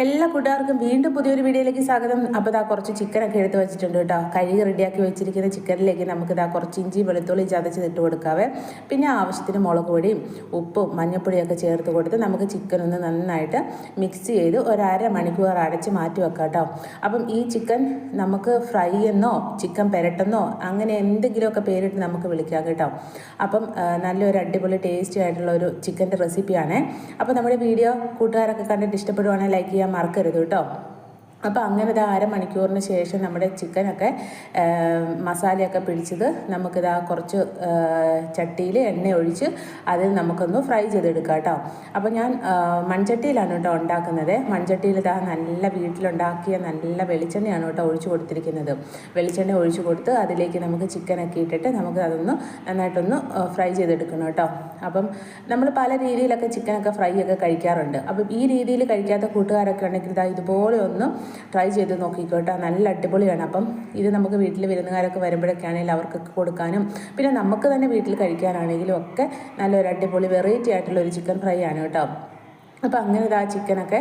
എല്ലാ കൂട്ടുകാർക്കും വീണ്ടും പുതിയൊരു വീഡിയോയിലേക്ക് സ്വാഗതം. അപ്പോൾ ഇതാ കുറച്ച് ചിക്കനൊക്കെ എടുത്ത് വെച്ചിട്ടുണ്ട് കേട്ടോ. കഴുകി റെഡിയാക്കി വെച്ചിരിക്കുന്ന ചിക്കനിലേക്ക് നമുക്ക് ഇതാ കുറച്ച് ഇഞ്ചി വെളുത്തുള്ളി ചതച്ച് ഇട്ട് കൊടുക്കാവേ. പിന്നെ ആവശ്യത്തിന് മുളക് പൊടിയും ഉപ്പും മഞ്ഞൾപ്പൊടിയൊക്കെ ചേർത്ത് കൊടുത്ത് നമുക്ക് ചിക്കൻ ഒന്ന് നന്നായിട്ട് മിക്സ് ചെയ്ത് ഒരു അരമണിക്കൂർ അടച്ച് മാറ്റി വെക്കാം കേട്ടോ. അപ്പം ഈ ചിക്കൻ നമുക്ക് ഫ്രൈ എന്നോ ചിക്കൻ പെരട്ടെന്നോ അങ്ങനെ എന്തെങ്കിലുമൊക്കെ പേരിട്ട് നമുക്ക് വിളിക്കാം കേട്ടോ. അപ്പം നല്ലൊരു അടിപൊളി ടേസ്റ്റി ആയിട്ടുള്ള ഒരു ചിക്കൻ്റെ റെസിപ്പിയാണ്. അപ്പോൾ നമ്മുടെ വീഡിയോ കൂട്ടുകാരൊക്കെ കണ്ടിട്ട് ഇഷ്ടപ്പെടുവാണെങ്കിൽ ലൈക്ക് ചെയ്യാൻ മറക്കരുത് കേട്ടോ. അപ്പോൾ അങ്ങനെ ഇതാ അരമണിക്കൂറിന് ശേഷം നമ്മുടെ ചിക്കനൊക്കെ മസാലയൊക്കെ പിടിച്ചത് നമുക്കിതാ കുറച്ച് ചട്ടിയിൽ എണ്ണ ഒഴിച്ച് അതിൽ നമുക്കൊന്ന് ഫ്രൈ ചെയ്തെടുക്കാം കേട്ടോ. അപ്പോൾ ഞാൻ മൺചട്ടിയിലാണ് കേട്ടോ ഉണ്ടാക്കുന്നത്. മൺചട്ടിയിൽ ഇതാ നല്ല വീട്ടിലുണ്ടാക്കിയ നല്ല വെളിച്ചെണ്ണയാണ് കേട്ടോ ഒഴിച്ച് കൊടുത്തിരിക്കുന്നത്. വെളിച്ചെണ്ണ ഒഴിച്ച് കൊടുത്ത് അതിലേക്ക് നമുക്ക് ചിക്കനൊക്കെ ഇട്ടിട്ട് നമുക്ക് അതൊന്ന് നന്നായിട്ടൊന്ന് ഫ്രൈ ചെയ്തെടുക്കണം കേട്ടോ. അപ്പം നമ്മൾ പല രീതിയിലൊക്കെ ചിക്കനൊക്കെ ഫ്രൈ ഒക്കെ കഴിക്കാറുണ്ട്. അപ്പം ഈ രീതിയിൽ കഴിക്കാത്ത കൂട്ടുകാരൊക്കെ ഉണ്ടെങ്കിൽ ഇതാ ഇതുപോലെ ഒന്ന് ട്രൈ ചെയ്ത് നോക്കിക്കോട്ടെ. നല്ല അടിപൊളിയാണ്. അപ്പം ഇത് നമുക്ക് വീട്ടിൽ വിരുന്നുകാരൊക്കെ വരുമ്പോഴൊക്കെ ആണെങ്കിലും അവർക്കൊക്കെ കൊടുക്കാനും പിന്നെ നമുക്ക് തന്നെ വീട്ടിൽ കഴിക്കാനാണെങ്കിലും ഒക്കെ നല്ലൊരു അടിപൊളി വെറൈറ്റി ആയിട്ടുള്ള ഒരു ചിക്കൻ ഫ്രൈ ആണ് കേട്ടോ. അപ്പോൾ അങ്ങനെ ഇതാ ചിക്കനൊക്കെ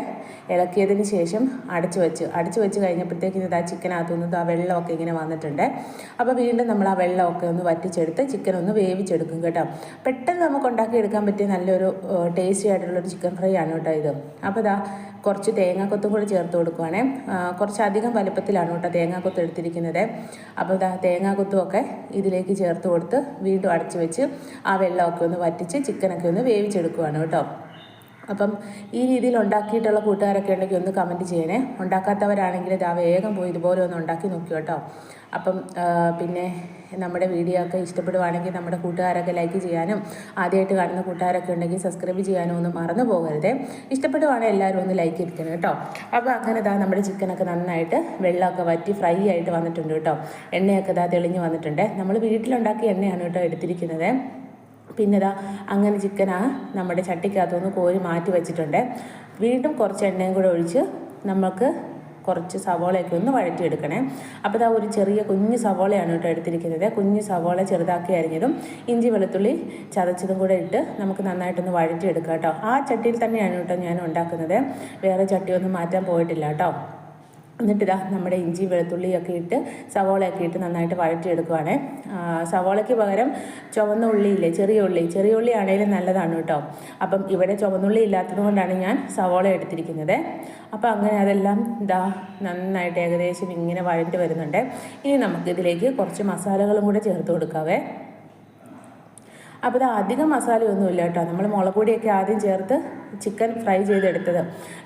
ഇളക്കിയതിന് ശേഷം അടച്ച് വെച്ച് കഴിഞ്ഞപ്പോഴത്തേക്കും ഇതാ ചിക്കനകത്തുനിന്ന് ഇതാ വെള്ളമൊക്കെ ഇങ്ങനെ വന്നിട്ടുണ്ട്. അപ്പോൾ വീണ്ടും നമ്മൾ ആ വെള്ളമൊക്കെ ഒന്ന് വറ്റിച്ചെടുത്ത് ചിക്കൻ ഒന്ന് വേവിച്ചെടുക്കും കേട്ടോ. പെട്ടെന്ന് നമുക്ക് ഉണ്ടാക്കിയെടുക്കാൻ പറ്റിയ നല്ലൊരു ടേസ്റ്റി ആയിട്ടുള്ളൊരു ചിക്കൻ ഫ്രൈ ആണ് കേട്ടോ ഇത്. അപ്പോൾ ഇതാ കുറച്ച് തേങ്ങാക്കൊത്തും കൂടി ചേർത്ത് കൊടുക്കുവാണേ. കുറച്ചധികം വലുപ്പത്തിലാണ് കേട്ടോ തേങ്ങാക്കൊത്ത് എടുത്തിരിക്കുന്നത്. അപ്പോൾ ഇതാ തേങ്ങാക്കൊത്തുമൊക്കെ ഇതിലേക്ക് ചേർത്ത് കൊടുത്ത് വീണ്ടും അടച്ച് വെച്ച് ആ വെള്ളമൊക്കെ ഒന്ന് വറ്റിച്ച് ചിക്കനൊക്കെ ഒന്ന് വേവിച്ചെടുക്കുവാണ് കേട്ടോ. അപ്പം ഈ രീതിയിൽ ഉണ്ടാക്കിയിട്ടുള്ള കൂട്ടുകാരൊക്കെ ഉണ്ടെങ്കിൽ ഒന്ന് കമൻറ്റ് ചെയ്യണേ. ഉണ്ടാക്കാത്തവരാണെങ്കിൽ ഇതാ വേഗം പോയി ഇതുപോലെ ഒന്ന് ഉണ്ടാക്കി നോക്കി കേട്ടോ. അപ്പം പിന്നെ നമ്മുടെ വീഡിയോ ഒക്കെ ഇഷ്ടപ്പെടുവാണെങ്കിൽ നമ്മുടെ കൂട്ടുകാരൊക്കെ ലൈക്ക് ചെയ്യാനും ആദ്യമായിട്ട് കാണുന്ന കൂട്ടുകാരൊക്കെ ഉണ്ടെങ്കിൽ സബ്സ്ക്രൈബ് ചെയ്യാനും ഒന്നും മറന്നു പോകരുത്. ഇഷ്ടപ്പെടുവാണെങ്കിൽ എല്ലാവരും ഒന്ന് ലൈക്ക് ഇരിക്കണം കേട്ടോ. അപ്പോൾ അങ്ങനെ ഇതാ നമ്മുടെ ചിക്കനൊക്കെ നന്നായിട്ട് വെള്ളമൊക്കെ വറ്റി ഫ്രൈ ആയിട്ട് വന്നിട്ടുണ്ട് കേട്ടോ. എണ്ണയൊക്കെ ഇതാ തെളിഞ്ഞ് വന്നിട്ടുണ്ട്. നമ്മൾ വീട്ടിലുണ്ടാക്കിയ എണ്ണയാണ് കേട്ടോ എടുത്തിരിക്കുന്നത്. പിന്നെ ഇതാ അങ്ങനെ നമ്മുടെ ചട്ടിക്കകത്തുനിന്ന് കോരി മാറ്റി വെച്ചിട്ടുണ്ട്. വീണ്ടും കുറച്ച് എണ്ണയും കൂടെ ഒഴിച്ച് നമുക്ക് കുറച്ച് സവോളയൊക്കെ ഒന്ന് വഴറ്റിയെടുക്കണേ. അപ്പോൾ ഇതാ ഒരു ചെറിയ കുഞ്ഞ് സവോളയാണ് കേട്ടോ എടുത്തിരിക്കുന്നത്. കുഞ്ഞ് സവോള ചെറുതാക്കി അരിഞ്ഞതും ഇഞ്ചി വെളുത്തുള്ളി ചതച്ചതും കൂടെ ഇട്ട് നമുക്ക് നന്നായിട്ടൊന്ന് വഴറ്റിയെടുക്കാം കേട്ടോ. ആ ചട്ടിയിൽ തന്നെയാണ് കേട്ടോ ഞാൻ ഉണ്ടാക്കുന്നത്. വേറെ ചട്ടിയൊന്നും മാറ്റാൻ പോയിട്ടില്ല കേട്ടോ. എന്നിട്ടിതാ നമ്മുടെ ഇഞ്ചി വെളുത്തുള്ളിയൊക്കെ ഇട്ട് സവോളയൊക്കെ ഇട്ട് നന്നായിട്ട് വഴറ്റിയെടുക്കുവാണ്. സവോളയ്ക്ക് പകരം ചുവന്ന ഉള്ളിയില്ലേ, ചെറിയ ഉള്ളി ആണെങ്കിലും നല്ലതാണ് കേട്ടോ. അപ്പം ഇവിടെ ചുവന്നുള്ളി ഇല്ലാത്തത് കൊണ്ടാണ് ഞാൻ സവോള എടുത്തിരിക്കുന്നത്. അപ്പോൾ അങ്ങനെ അതെല്ലാം ഇതാ നന്നായിട്ട് ഏകദേശം ഇങ്ങനെ വഴറ്റി വരുന്നുണ്ട്. ഇനി നമുക്കിതിലേക്ക് കുറച്ച് മസാലകളും കൂടെ ചേർത്ത് കൊടുക്കാവേ. അപ്പോൾ ഇത് അധികം മസാലയൊന്നുമില്ല കേട്ടോ. നമ്മൾ മുളക് പൊടിയൊക്കെ ആദ്യം ചേർത്ത് ചിക്കൻ ഫ്രൈ ചെയ്തെടുത്തത്.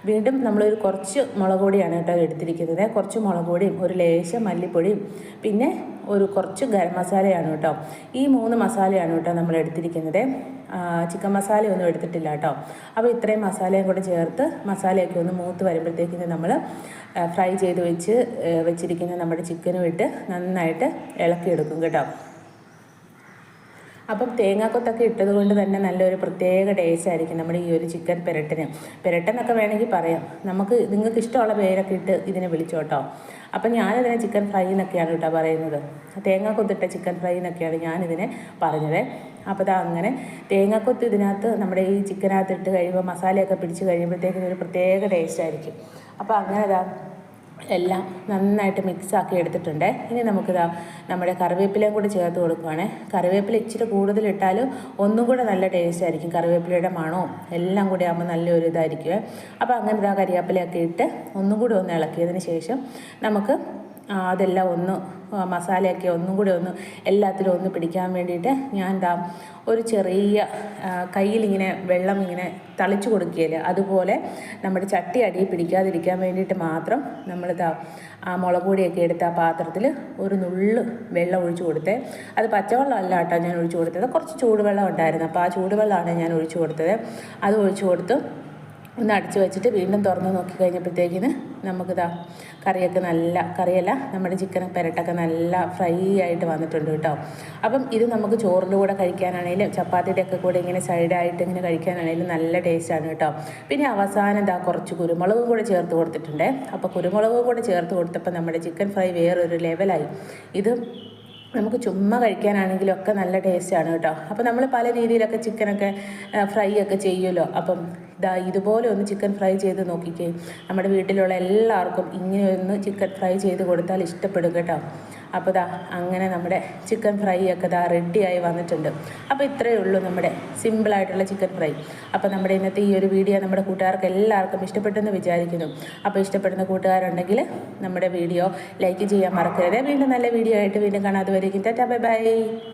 വീണ്ടും നമ്മളൊരു കുറച്ച് മുളക് പൊടിയാണ് കേട്ടോ എടുത്തിരിക്കുന്നത്. കുറച്ച് മുളക് പൊടിയും ഒരു ലേശം മല്ലിപ്പൊടിയും പിന്നെ ഒരു കുറച്ച് ഗരം മസാലയാണ് കേട്ടോ. ഈ 3 മസാലയാണ് കേട്ടോ നമ്മൾ എടുത്തിരിക്കുന്നത്. ചിക്കൻ മസാലയൊന്നും എടുത്തിട്ടില്ല കേട്ടോ. അപ്പോൾ ഇത്രയും മസാലയും കൂടെ ചേർത്ത് മസാലയൊക്കെ ഒന്ന് മൂത്ത് വരുമ്പോഴത്തേക്കിന് നമ്മൾ ഫ്രൈ ചെയ്ത് വെച്ചിരിക്കുന്ന നമ്മുടെ ചിക്കനും ഇട്ട് നന്നായിട്ട് ഇളക്കിയെടുക്കും കേട്ടോ. അപ്പം തേങ്ങാക്കൊത്തൊക്കെ ഇട്ടത് കൊണ്ട് തന്നെ നല്ലൊരു പ്രത്യേക ടേസ്റ്റ് ആയിരിക്കും നമ്മുടെ ഈ ഒരു ചിക്കൻ പെരട്ടെന്നൊക്കെ വേണമെങ്കിൽ പറയാം. നിങ്ങൾക്ക് ഇഷ്ടമുള്ള പേരൊക്കെ ഇട്ട് ഇതിനെ വിളിച്ചോട്ടോ. അപ്പം ഞാനിതിനെ ചിക്കൻ ഫ്രൈ എന്നൊക്കെയാണ് കേട്ടോ പറയുന്നത്. തേങ്ങാക്കൊത്തിട്ട ചിക്കൻ ഫ്രൈ എന്നൊക്കെയാണ് ഞാനിതിനെ പറഞ്ഞത്. അപ്പോൾ ഇതാ അങ്ങനെ തേങ്ങാക്കൊത്ത് ഇതിനകത്ത് നമ്മുടെ ഈ ചിക്കനകത്ത് ഇട്ട് കഴിയുമ്പോൾ മസാലയൊക്കെ പിടിച്ച് കഴിയുമ്പോഴത്തേക്കും ഒരു പ്രത്യേക ടേസ്റ്റ് ആയിരിക്കും. അപ്പോൾ അങ്ങനെ ഇതാ എല്ലാം നന്നായിട്ട് മിക്സാക്കി എടുത്തിട്ടുണ്ട്. ഇനി നമുക്കിതാ നമ്മുടെ കറിവേപ്പിലയും കൂടി ചേർത്ത് കൊടുക്കുകയാണ്. കറിവേപ്പില ഇച്ചിരി കൂടുതലിട്ടാലും ഒന്നും കൂടെ നല്ല ടേസ്റ്റ് ആയിരിക്കും. കറിവേപ്പിലയുടെ മണവും എല്ലാം കൂടി ആകുമ്പോൾ നല്ലൊരു ഇതായിരിക്കും. അപ്പോൾ അങ്ങനെ ഇതാ കറിവേപ്പിലയൊക്കെ ഇട്ട് ഒന്നും കൂടി ഒന്ന് ഇളക്കിയതിന് ശേഷം നമുക്ക് അതെല്ലാം ഒന്ന് മസാലയൊക്കെ ഒന്നും കൂടി ഒന്ന് എല്ലാത്തിലും ഒന്ന് പിടിക്കാൻ വേണ്ടിയിട്ട് ഞാൻ ഒരു ചെറിയ കയ്യിലിങ്ങനെ വെള്ളം ഇങ്ങനെ തളിച്ചു കൊടുക്കുകയില്ല, അതുപോലെ നമ്മുടെ ചട്ടി അടിയിൽ പിടിക്കാതിരിക്കാൻ വേണ്ടിയിട്ട് മാത്രം ആ മുളക് പൊടിയൊക്കെ എടുത്ത് ആ പാത്രത്തിൽ ഒരു നുള്ള് വെള്ളം ഒഴിച്ചു കൊടുത്തേ. അത് പച്ചവെള്ളം അല്ല കേട്ടോ ഞാൻ ഒഴിച്ചു കൊടുത്തത്, കുറച്ച് ചൂടുവെള്ളം ഉണ്ടായിരുന്നു. അപ്പോൾ ആ ചൂടുവെള്ളമാണ് ഞാൻ ഒഴിച്ചു കൊടുത്തത്. അത് ഒഴിച്ചു കൊടുത്ത് ഒന്ന് അടച്ചു വെച്ചിട്ട് വീണ്ടും തുറന്ന് നോക്കി കഴിഞ്ഞപ്പോഴത്തേക്കിന് നമുക്കിതാ കറിയല്ല നമ്മുടെ ചിക്കൻ പെരട്ടൊക്കെ നല്ല ഫ്രൈ ആയിട്ട് വന്നിട്ടുണ്ട് കേട്ടോ. അപ്പം ഇത് നമുക്ക് ചോറിൻ്റെ കൂടെ കഴിക്കാനാണെങ്കിലും ചപ്പാത്തിയുടെ ഒക്കെ കൂടെ ഇങ്ങനെ സൈഡായിട്ട് ഇങ്ങനെ കഴിക്കാനാണെങ്കിലും നല്ല ടേസ്റ്റാണ് കേട്ടോ. പിന്നെ അവസാനം കുറച്ച് കുരുമുളകും കൂടെ ചേർത്ത് കൊടുത്തിട്ടുണ്ട്. അപ്പോൾ കുരുമുളകും കൂടെ ചേർത്ത് കൊടുത്തപ്പോൾ നമ്മുടെ ചിക്കൻ ഫ്രൈ വേറൊരു ലെവലായി. ഇത് നമുക്ക് ചുമ്മാ കഴിക്കാനാണെങ്കിലും ഒക്കെ നല്ല ടേസ്റ്റാണ് കേട്ടോ. അപ്പോൾ നമ്മൾ പല രീതിയിലൊക്കെ ചിക്കനൊക്കെ ഫ്രൈ ഒക്കെ ചെയ്യുമല്ലോ. അപ്പം ഇതാ ഇതുപോലെ ഒന്ന് ചിക്കൻ ഫ്രൈ ചെയ്ത് നോക്കിക്കേ. നമ്മുടെ വീട്ടിലുള്ള എല്ലാവർക്കും ഇങ്ങനെ ഒന്ന് ചിക്കൻ ഫ്രൈ ചെയ്ത് കൊടുത്താൽ ഇഷ്ടപ്പെടും കേട്ടോ. അപ്പോൾ ദാ അങ്ങനെ നമ്മുടെ ചിക്കൻ ഫ്രൈ ഒക്കെ ദാ റെഡിയായി വന്നിട്ടുണ്ട്. അപ്പോൾ ഇത്രയേ ഉള്ളൂ നമ്മുടെ സിമ്പിളായിട്ടുള്ള ചിക്കൻ ഫ്രൈ. അപ്പോൾ നമ്മുടെ ഇന്നത്തെ ഈ ഒരു വീഡിയോ നമ്മുടെ കൂട്ടുകാർക്ക് എല്ലാവർക്കും ഇഷ്ടപ്പെട്ടെന്ന് വിചാരിക്കുന്നു. അപ്പോൾ ഇഷ്ടപ്പെടുന്ന കൂട്ടുകാരുണ്ടെങ്കിൽ നമ്മുടെ വീഡിയോ ലൈക്ക് ചെയ്യാൻ മറക്കരുത്. വീണ്ടും നല്ല വീഡിയോ ആയിട്ട് വീണ്ടും കാണാം. അതുവരേക്കും ടാറ്റാ ബൈ ബൈ.